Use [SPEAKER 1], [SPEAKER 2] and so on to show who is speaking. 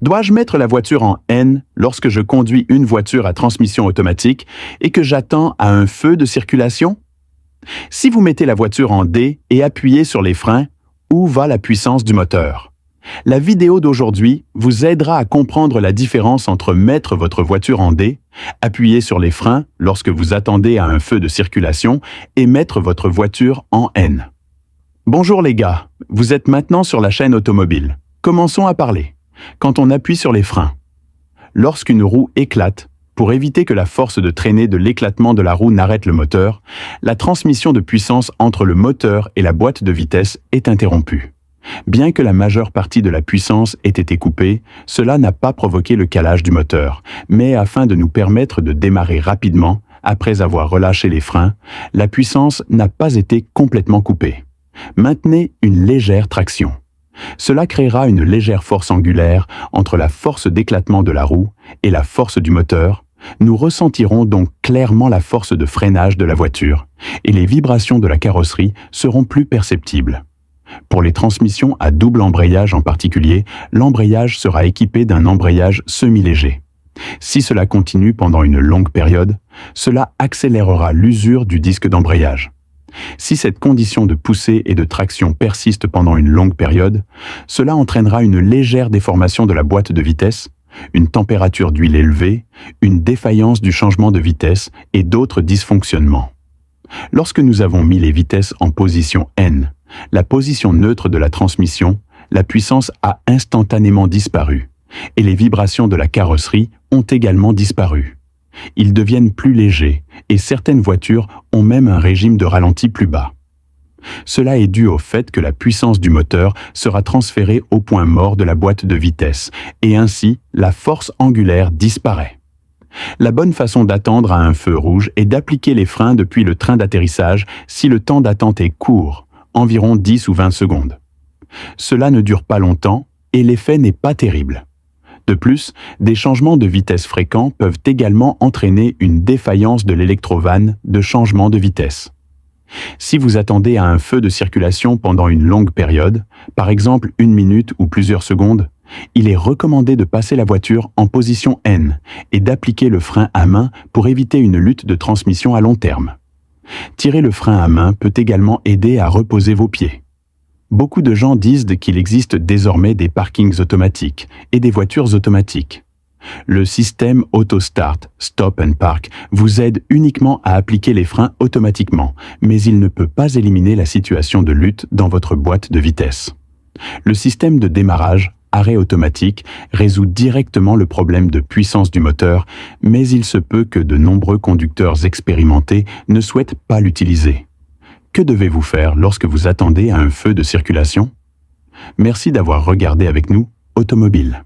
[SPEAKER 1] Dois-je mettre la voiture en N lorsque je conduis une voiture à transmission automatique et que j'attends à un feu de circulation? Si vous mettez la voiture en D et appuyez sur les freins, où va la puissance du moteur? La vidéo d'aujourd'hui vous aidera à comprendre la différence entre mettre votre voiture en D, appuyer sur les freins lorsque vous attendez à un feu de circulation et mettre votre voiture en N. Bonjour les gars, vous êtes maintenant sur la chaîne automobile. Commençons à parler. Quand on appuie sur les freins. Lorsqu'une roue éclate, pour éviter que la force de traînée de l'éclatement de la roue n'arrête le moteur, la transmission de puissance entre le moteur et la boîte de vitesse est interrompue. Bien que la majeure partie de la puissance ait été coupée, cela n'a pas provoqué le calage du moteur, mais afin de nous permettre de démarrer rapidement, après avoir relâché les freins, la puissance n'a pas été complètement coupée. Maintenez une légère traction. Cela créera une légère force angulaire entre la force d'éclatement de la roue et la force du moteur. Nous ressentirons donc clairement la force de freinage de la voiture et les vibrations de la carrosserie seront plus perceptibles. Pour les transmissions à double embrayage en particulier, l'embrayage sera équipé d'un embrayage semi-léger. Si cela continue pendant une longue période, cela accélérera l'usure du disque d'embrayage. Si cette condition de poussée et de traction persiste pendant une longue période, cela entraînera une légère déformation de la boîte de vitesse, une température d'huile élevée, une défaillance du changement de vitesse et d'autres dysfonctionnements. Lorsque nous avons mis les vitesses en position N, la position neutre de la transmission, la puissance a instantanément disparu et les vibrations de la carrosserie ont également disparu. Ils deviennent plus légers et certaines voitures ont même un régime de ralenti plus bas. Cela est dû au fait que la puissance du moteur sera transférée au point mort de la boîte de vitesse et ainsi la force angulaire disparaît. La bonne façon d'attendre à un feu rouge est d'appliquer les freins depuis le train d'atterrissage si le temps d'attente est court, environ 10 ou 20 secondes. Cela ne dure pas longtemps et l'effet n'est pas terrible. De plus, des changements de vitesse fréquents peuvent également entraîner une défaillance de l'électrovanne de changement de vitesse. Si vous attendez à un feu de circulation pendant une longue période, par exemple 1 minute ou plusieurs secondes, il est recommandé de passer la voiture en position N et d'appliquer le frein à main pour éviter une lutte de transmission à long terme. Tirer le frein à main peut également aider à reposer vos pieds. Beaucoup de gens disent qu'il existe désormais des parkings automatiques et des voitures automatiques. Le système Auto-Start, Stop and Park vous aide uniquement à appliquer les freins automatiquement, mais il ne peut pas éliminer la situation de lutte dans votre boîte de vitesse. Le système de démarrage, arrêt automatique, résout directement le problème de puissance du moteur, mais il se peut que de nombreux conducteurs expérimentés ne souhaitent pas l'utiliser. Que devez-vous faire lorsque vous attendez à un feu de circulation? Merci d'avoir regardé avec nous Automobile.